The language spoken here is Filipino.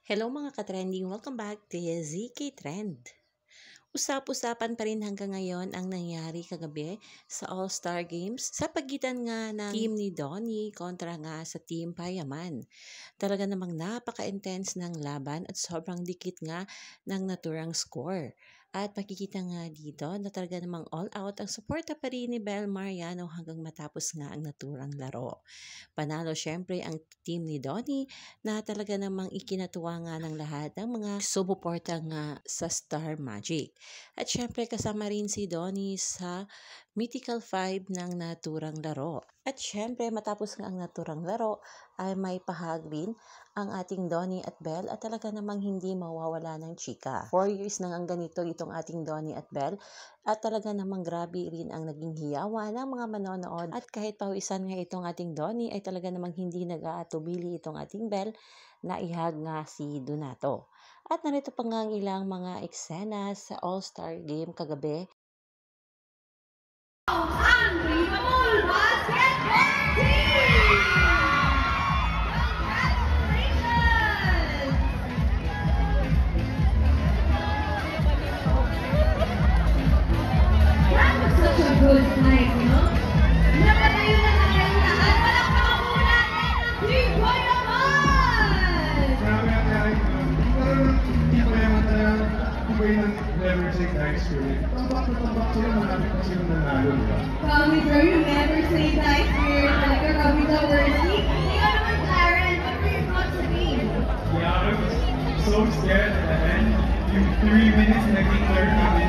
Hello mga ka-trending! Welcome back to ZK Trend. Usap-usapan pa rin hanggang ngayon ang nangyari kagabi sa All-Star Games sa pagitan nga ng team ni Donnie kontra nga sa team Payaman. Talaga namang napaka-intense ng laban at sobrang dikit nga ng naturang score. At makikita nga dito na talaga namang all out ang suporta pa rin ni Bel Mariano hanggang matapos nga ang naturang laro. Panalo syempre ang team ni Donnie na talaga namang ikinatuwa nga ng lahat ng mga sumuporta nga sa Star Magic. At syempre kasama rin si Donnie sa Mythical 5 ng naturang laro. At syempre matapos nga ang naturang laro ay may pahag rin ang ating Donnie at Bel at talaga namang hindi mawawala ng chika. 4 years nang ang ganito itong ating Donnie at Bel at talaga namang grabe rin ang naging hiyawa ng mga manonood at kahit pawisan nga itong ating Donnie ay talaga namang hindi nag-aatubili itong ating Bel na ihag nga si Donato. At narito pa nga ang ilang mga eksena sa All-Star Game kagabi. Unbelievable basketball team! Congratulations! That was such a good night, no? Napatayo na tayong lahat. Palakpakan po natin ang Team Payaman! Grabe ang galing ko. Hindi pa yaman tayo. Iba yung never say thanks to it. Tambak sila, marami pa silang nanalo, di ba? Kami, bro, you never say thanks here. Talaga kami the worthy. Ikaw naman, Clarence, what were your thoughts sa game? Yeah, I was so scared at the end. Yung 3 minutes, naging 30 minutes.